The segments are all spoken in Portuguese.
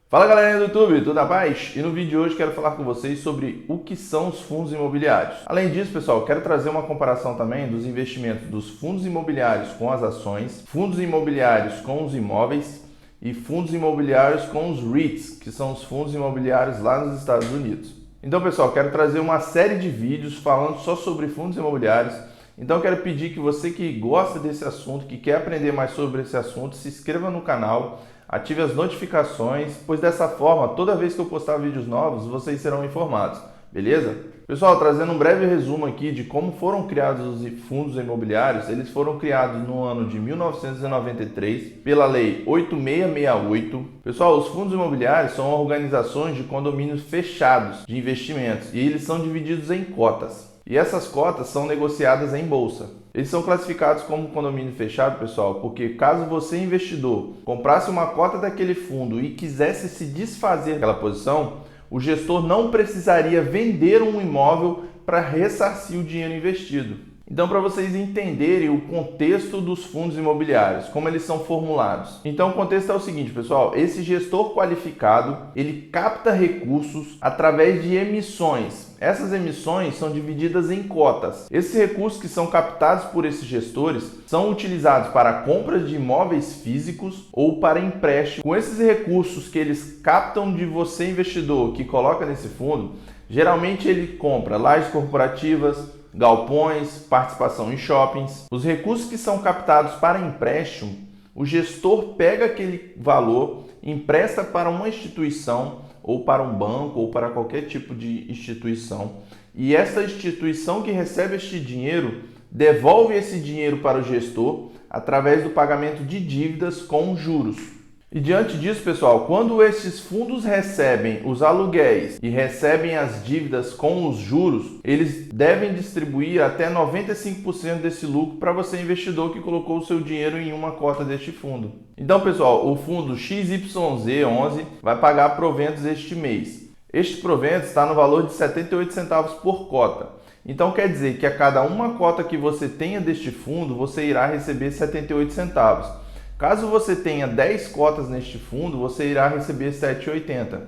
Fala galerinha do YouTube, tudo na paz? E no vídeo de hoje quero falar com vocês sobre o que são os fundos imobiliários. Além disso, pessoal, quero trazer uma comparação também dos investimentos dos fundos imobiliários com as ações, fundos imobiliários com os imóveis e fundos imobiliários com os REITs, que são os fundos imobiliários lá nos Estados Unidos. Então, pessoal, quero trazer uma série de vídeos falando só sobre fundos imobiliários. Então, quero pedir que você que gosta desse assunto, que quer aprender mais sobre esse assunto, se inscreva no canal, ative as notificações, pois dessa forma, toda vez que eu postar vídeos novos, vocês serão informados, beleza? Pessoal, trazendo um breve resumo aqui de como foram criados os fundos imobiliários. Eles foram criados no ano de 1993 pela Lei 8668. Pessoal, os fundos imobiliários são organizações de condomínios fechados de investimentos e eles são divididos em cotas. E essas cotas são negociadas em bolsa. Eles são classificados como condomínio fechado, pessoal, porque caso você, investidor, comprasse uma cota daquele fundo e quisesse se desfazer daquela posição, o gestor não precisaria vender um imóvel para ressarcir o dinheiro investido. Então, para vocês entenderem o contexto dos fundos imobiliários, como eles são formulados. Então, o contexto é o seguinte, pessoal, esse gestor qualificado, ele capta recursos através de emissões. Essas emissões são divididas em cotas. Esses recursos que são captados por esses gestores são utilizados para a compra de imóveis físicos ou para empréstimo. Com esses recursos que eles captam de você, investidor, que coloca nesse fundo, geralmente ele compra lajes corporativas, galpões, participação em shoppings. Os recursos que são captados para empréstimo, o gestor pega aquele valor, empresta para uma instituição ou para um banco ou para qualquer tipo de instituição. E essa instituição que recebe este dinheiro devolve esse dinheiro para o gestor através do pagamento de dívidas com juros. E diante disso, pessoal, quando esses fundos recebem os aluguéis e recebem as dívidas com os juros, eles devem distribuir até 95% desse lucro para você, investidor, que colocou o seu dinheiro em uma cota deste fundo. Então, pessoal, o fundo XYZ11 vai pagar proventos este mês. Este provento está no valor de 78 centavos por cota. Então, quer dizer que a cada uma cota que você tenha deste fundo, você irá receber 78 centavos. Caso você tenha 10 cotas neste fundo, você irá receber 7,80.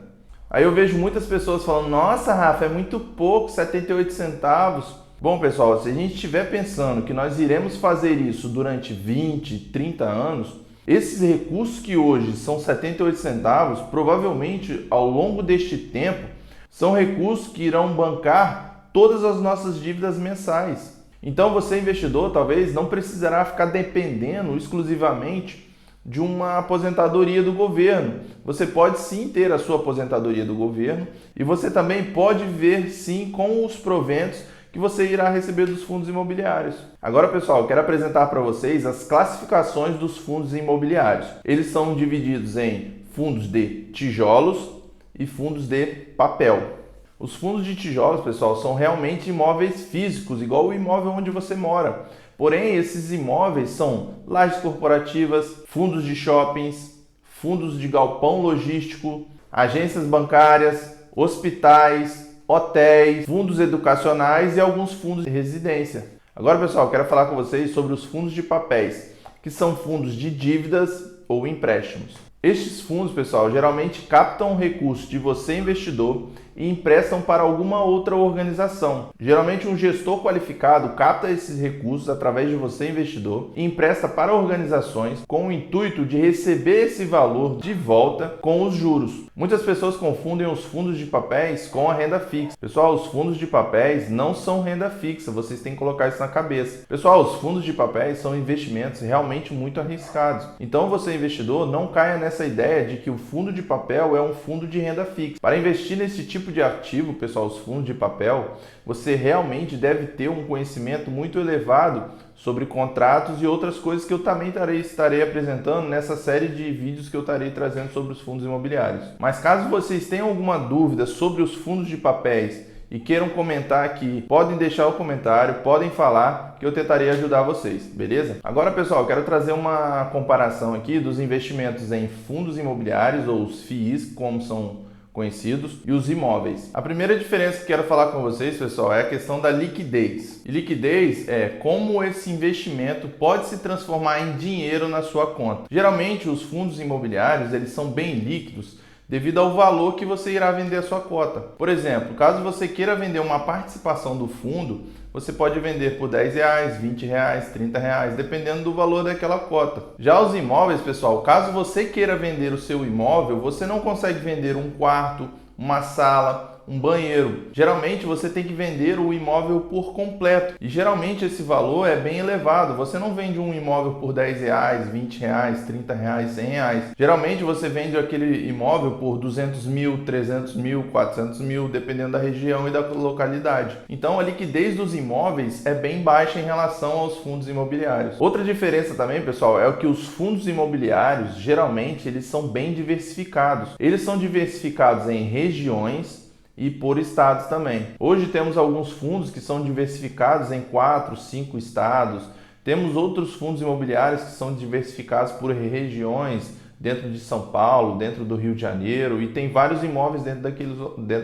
Aí eu vejo muitas pessoas falando, nossa, Rafa, é muito pouco, 78 centavos. Bom, pessoal, se a gente estiver pensando que nós iremos fazer isso durante 20, 30 anos, esses recursos que hoje são 78 centavos, provavelmente ao longo deste tempo, são recursos que irão bancar todas as nossas dívidas mensais. Então você, investidor, talvez não precisará ficar dependendo exclusivamente de uma aposentadoria do governo. Você pode sim ter a sua aposentadoria do governo e você também pode ver sim com os proventos que você irá receber dos fundos imobiliários. Agora, pessoal, eu quero apresentar para vocês as classificações dos fundos imobiliários. Eles são divididos em fundos de tijolos e fundos de papel. Os fundos de tijolos, pessoal, são realmente imóveis físicos, igual o imóvel onde você mora. Porém, esses imóveis são lajes corporativas, fundos de shoppings, fundos de galpão logístico, agências bancárias, hospitais, hotéis, fundos educacionais e alguns fundos de residência. Agora, pessoal, eu quero falar com vocês sobre os fundos de papéis, que são fundos de dívidas ou empréstimos. Estes fundos, pessoal, geralmente captam recursos de você, investidor, e emprestam para alguma outra organização. Geralmente um gestor qualificado capta esses recursos através de você, investidor, e empresta para organizações com o intuito de receber esse valor de volta com os juros. Muitas pessoas confundem os fundos de papéis com a renda fixa. Pessoal, os fundos de papéis não são renda fixa, vocês têm que colocar isso na cabeça. Pessoal, os fundos de papéis são investimentos realmente muito arriscados. Então você, investidor, não caia nessa ideia de que o fundo de papel é um fundo de renda fixa. Para investir nesse tipo de ativo, pessoal, os fundos de papel, você realmente deve ter um conhecimento muito elevado sobre contratos e outras coisas que eu também estarei apresentando nessa série de vídeos que eu estarei trazendo sobre os fundos imobiliários. Mas caso vocês tenham alguma dúvida sobre os fundos de papéis e queiram comentar aqui, podem deixar o comentário, podem falar que eu tentarei ajudar vocês, beleza? Agora, pessoal, eu quero trazer uma comparação aqui dos investimentos em fundos imobiliários, ou os FIIs, como são conhecidos, e os imóveis. A primeira diferença que quero falar com vocês, pessoal, é a questão da liquidez. E liquidez é como esse investimento pode se transformar em dinheiro na sua conta. Geralmente, os fundos imobiliários, eles são bem líquidos, devido ao valor que você irá vender a sua cota. Por exemplo, caso você queira vender uma participação do fundo, você pode vender por R$10, R$20, R$30, dependendo do valor daquela cota. Já os imóveis, pessoal, caso você queira vender o seu imóvel, você não consegue vender um quarto, uma sala, um banheiro. Geralmente você tem que vender o imóvel por completo e geralmente esse valor é bem elevado. Você não vende um imóvel por R$10, R$20, R$30, R$100. Geralmente você vende aquele imóvel por 200 mil, 300 mil, 400 mil, dependendo da região e da localidade. Então a liquidez dos imóveis é bem baixa em relação aos fundos imobiliários. Outra diferença também, pessoal, é que os fundos imobiliários geralmente eles são bem diversificados. Eles são diversificados em regiões e por estados também. Hoje temos alguns fundos que são diversificados em 4, 5 estados. Temos outros fundos imobiliários que são diversificados por regiões, dentro de São Paulo, dentro do Rio de Janeiro, e tem vários imóveis dentro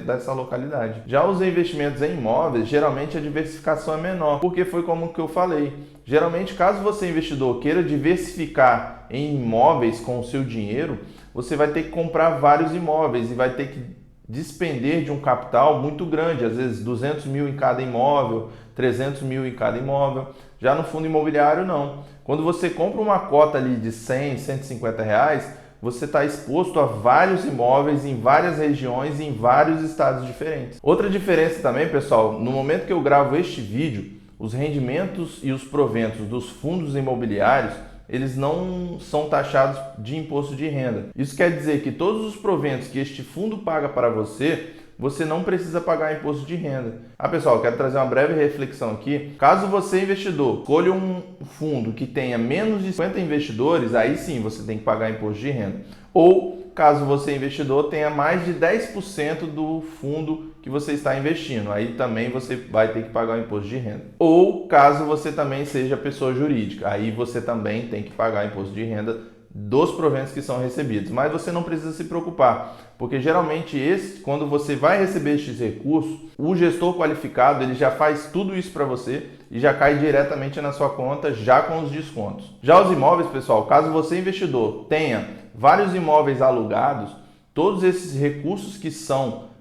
dessa localidade. Já os investimentos em imóveis, geralmente a diversificação é menor, porque foi como que eu falei. Geralmente, caso você investidor queira diversificar em imóveis com o seu dinheiro, você vai ter que comprar vários imóveis e vai ter que despender de um capital muito grande, às vezes 200 mil em cada imóvel, 300 mil em cada imóvel. Já no fundo imobiliário não. Quando você compra uma cota ali de 100, 150 reais, você está exposto a vários imóveis em várias regiões e em vários estados diferentes. Outra diferença também, pessoal, no momento que eu gravo este vídeo, os rendimentos e os proventos dos fundos imobiliários eles não são taxados de imposto de renda. Isso quer dizer que todos os proventos que este fundo paga para você, você não precisa pagar imposto de renda. Pessoal, eu quero trazer uma breve reflexão aqui. Caso você, investidor, escolha um fundo que tenha menos de 50 investidores, aí sim você tem que pagar imposto de renda. Ou, caso você, investidor, tenha mais de 10% do fundo que você está investindo, aí também você vai ter que pagar o imposto de renda. Ou, caso você também seja pessoa jurídica, aí você também tem que pagar imposto de renda dos proventos que são recebidos. Mas você não precisa se preocupar, porque geralmente quando você vai receber estes recursos, o gestor qualificado ele já faz tudo isso para você e já cai diretamente na sua conta, já com os descontos. Já os imóveis, pessoal, caso você, investidor, tenha vários imóveis alugados, todos esses recursos que são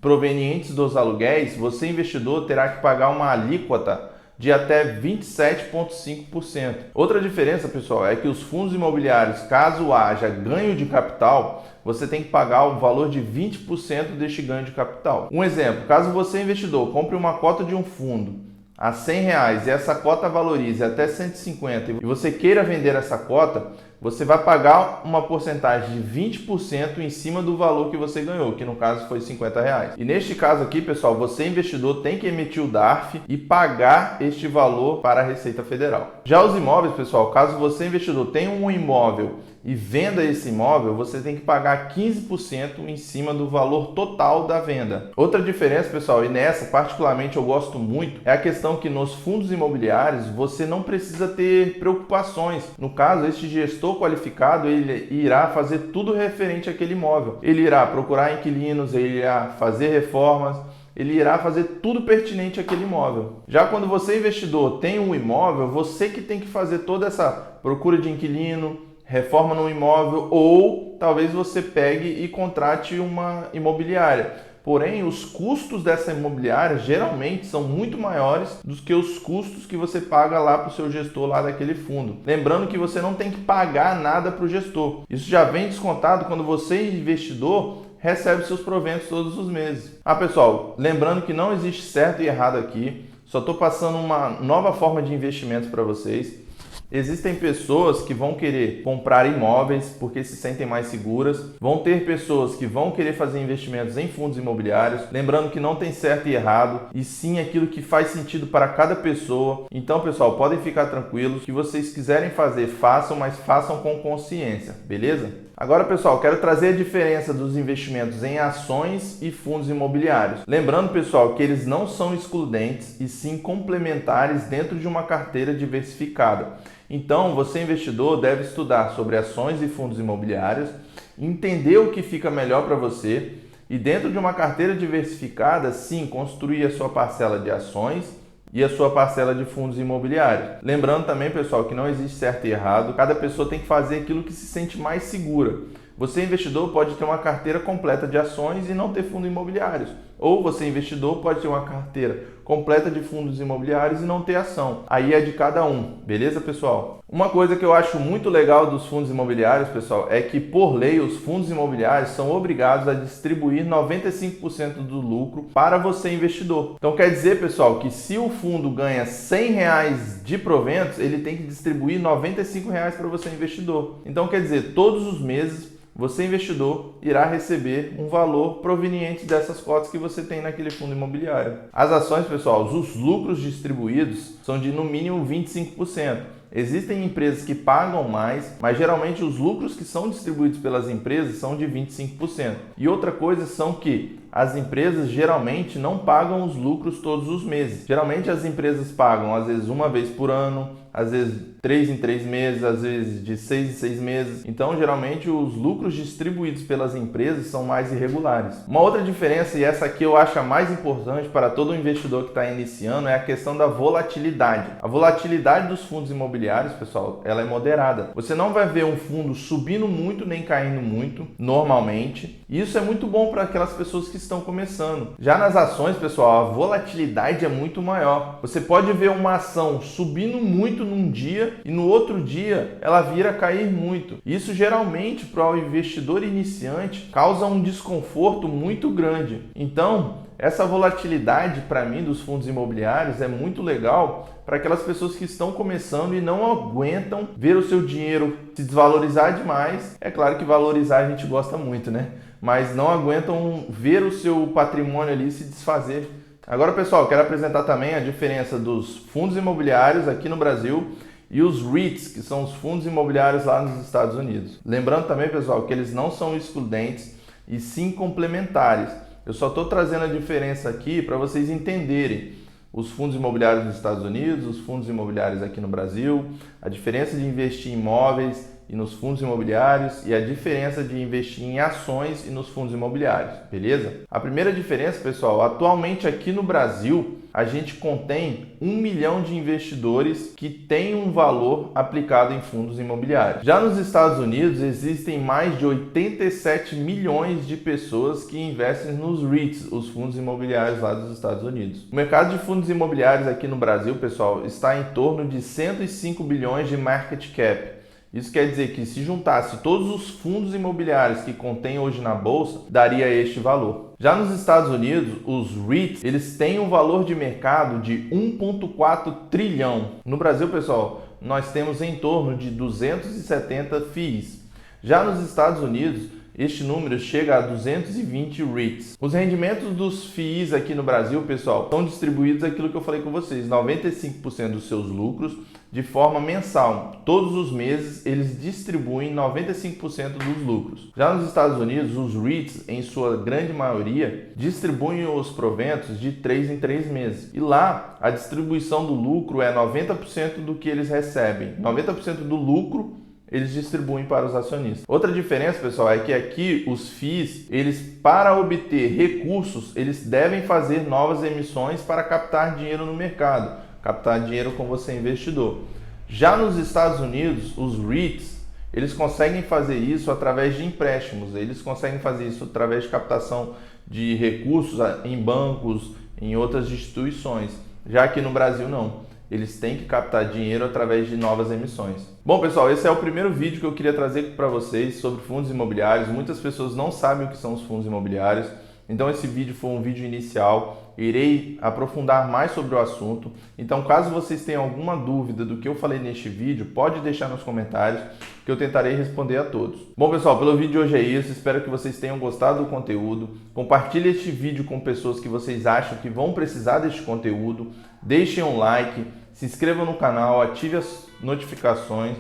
provenientes dos aluguéis, você, investidor, terá que pagar uma alíquota de até 27,5%. Outra diferença, pessoal, é que os fundos imobiliários, caso haja ganho de capital, você tem que pagar o valor de 20% deste ganho de capital. Um exemplo, caso você, investidor, compre uma cota de um fundo a R$100 e essa cota valorize até 150 e você queira vender essa cota, você vai pagar uma porcentagem de 20% em cima do valor que você ganhou, que no caso foi R$50. E neste caso aqui, pessoal, você, investidor, tem que emitir o DARF e pagar este valor para a Receita Federal. Já os imóveis, pessoal, caso você, investidor, tenha um imóvel e venda esse imóvel, você tem que pagar 15% em cima do valor total da venda. Outra diferença, pessoal, e nessa particularmente eu gosto muito, é a questão que nos fundos imobiliários você não precisa ter preocupações. No caso, este gestor qualificado, ele irá fazer tudo referente àquele imóvel. Ele irá procurar inquilinos, ele irá fazer reformas, ele irá fazer tudo pertinente àquele imóvel. Já quando você, investidor, tem um imóvel, você que tem que fazer toda essa procura de inquilino, reforma no imóvel, ou talvez você pegue e contrate uma imobiliária. Porém, os custos dessa imobiliária geralmente são muito maiores do que os custos que você paga lá para o seu gestor lá daquele fundo. Lembrando que você não tem que pagar nada para o gestor. Isso já vem descontado quando você, investidor, recebe seus proventos todos os meses. Pessoal, lembrando que não existe certo e errado aqui. Só estou passando uma nova forma de investimentos para vocês. Existem pessoas que vão querer comprar imóveis porque se sentem mais seguras. Vão ter pessoas que vão querer fazer investimentos em fundos imobiliários. Lembrando que não tem certo e errado, e sim aquilo que faz sentido para cada pessoa. Então, pessoal, podem ficar tranquilos. O que vocês quiserem fazer, façam, mas façam com consciência, beleza? Agora, pessoal, quero trazer a diferença dos investimentos em ações e fundos imobiliários. Lembrando, pessoal, que eles não são excludentes e sim complementares dentro de uma carteira diversificada. Então, você, investidor, deve estudar sobre ações e fundos imobiliários, entender o que fica melhor para você e dentro de uma carteira diversificada, sim, construir a sua parcela de ações e a sua parcela de fundos imobiliários. Lembrando também, pessoal, que não existe certo e errado, cada pessoa tem que fazer aquilo que se sente mais segura. Você, investidor, pode ter uma carteira completa de ações e não ter fundos imobiliários. Ou você, investidor, pode ter uma carteira completa de fundos imobiliários e não ter ação. Aí é de cada um, beleza, pessoal? Uma coisa que eu acho muito legal dos fundos imobiliários, pessoal, é que, por lei, os fundos imobiliários são obrigados a distribuir 95% do lucro para você, investidor. Então quer dizer, pessoal, que se o fundo ganha R$100 de proventos, ele tem que distribuir R$95 para você, investidor. Então quer dizer, todos os meses, você, investidor, irá receber um valor proveniente dessas cotas que você tem naquele fundo imobiliário. As ações, pessoal, os lucros distribuídos são de no mínimo 25%. Existem empresas que pagam mais, mas geralmente os lucros que são distribuídos pelas empresas são de 25%. E outra coisa são que as empresas geralmente não pagam os lucros todos os meses. Geralmente as empresas pagam às vezes uma vez por ano, às vezes 3 em 3 meses, às vezes de 6 em 6 meses. Então, geralmente os lucros distribuídos pelas empresas são mais irregulares. Uma outra diferença, e essa aqui eu acho a mais importante para todo investidor que está iniciando, é a questão da volatilidade. A volatilidade dos fundos imobiliários, pessoal, ela é moderada. Você não vai ver um fundo subindo muito nem caindo muito, normalmente. E isso é muito bom para aquelas pessoas que estão começando. Já nas ações, pessoal, a volatilidade é muito maior. Você pode ver uma ação subindo muito num dia e no outro dia ela vira a cair muito. Isso geralmente para o investidor iniciante causa um desconforto muito grande. Então, essa volatilidade para mim dos fundos imobiliários é muito legal para aquelas pessoas que estão começando e não aguentam ver o seu dinheiro se desvalorizar demais. É claro que valorizar a gente gosta muito, né? Mas não aguentam ver o seu patrimônio ali se desfazer. Agora, pessoal, quero apresentar também a diferença dos fundos imobiliários aqui no Brasil e os REITs, que são os fundos imobiliários lá nos Estados Unidos. Lembrando também, pessoal, que eles não são excludentes e sim complementares. Eu só estou trazendo a diferença aqui para vocês entenderem os fundos imobiliários nos Estados Unidos, os fundos imobiliários aqui no Brasil, a diferença de investir em imóveis e nos fundos imobiliários e a diferença de investir em ações e nos fundos imobiliários, beleza? A primeira diferença, pessoal, atualmente aqui no Brasil, a gente contém 1 milhão de investidores que têm um valor aplicado em fundos imobiliários. Já nos Estados Unidos, existem mais de 87 milhões de pessoas que investem nos REITs, os fundos imobiliários lá dos Estados Unidos. O mercado de fundos imobiliários aqui no Brasil, pessoal, está em torno de 105 bilhões de market cap. Isso quer dizer que se juntasse todos os fundos imobiliários que contém hoje na bolsa, daria este valor. Já nos Estados Unidos, os REITs, eles têm um valor de mercado de 1,4 trilhão. No Brasil, pessoal, nós temos em torno de 270 FIIs. Já nos Estados Unidos, este número chega a 220 REITs. Os rendimentos dos FIIs aqui no Brasil, pessoal, são distribuídos aquilo que eu falei com vocês, 95% dos seus lucros de forma mensal. Todos os meses eles distribuem 95% dos lucros. Já nos Estados Unidos, os REITs, em sua grande maioria, distribuem os proventos de 3 em 3 meses. E lá, a distribuição do lucro é 90% do que eles recebem. 90% do lucro eles distribuem para os acionistas. Outra diferença, pessoal, é que aqui os FIIs, eles, para obter recursos, eles devem fazer novas emissões para captar dinheiro no mercado, captar dinheiro com você, investidor. Já nos Estados Unidos, os REITs, eles conseguem fazer isso através de empréstimos, eles conseguem fazer isso através de captação de recursos em bancos, em outras instituições. Já aqui no Brasil, não. Eles têm que captar dinheiro através de novas emissões. Bom, pessoal, esse é o primeiro vídeo que eu queria trazer para vocês sobre fundos imobiliários. Muitas pessoas não sabem o que são os fundos imobiliários, então esse vídeo foi um vídeo inicial. Irei aprofundar mais sobre o assunto. Então, caso vocês tenham alguma dúvida do que eu falei neste vídeo, pode deixar nos comentários que eu tentarei responder a todos. Bom, pessoal, pelo vídeo de hoje é isso. Espero que vocês tenham gostado do conteúdo. Compartilhe este vídeo com pessoas que vocês acham que vão precisar deste conteúdo. Deixem um like, se inscrevam no canal, ative as notificações,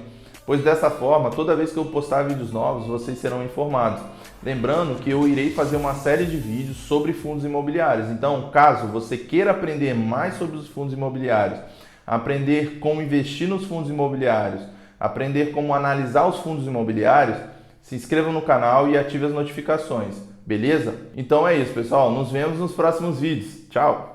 pois dessa forma, toda vez que eu postar vídeos novos, vocês serão informados. Lembrando que eu irei fazer uma série de vídeos sobre fundos imobiliários. Então, caso você queira aprender mais sobre os fundos imobiliários, aprender como investir nos fundos imobiliários, aprender como analisar os fundos imobiliários, se inscreva no canal e ative as notificações, beleza? Então é isso, pessoal. Nos vemos nos próximos vídeos. Tchau!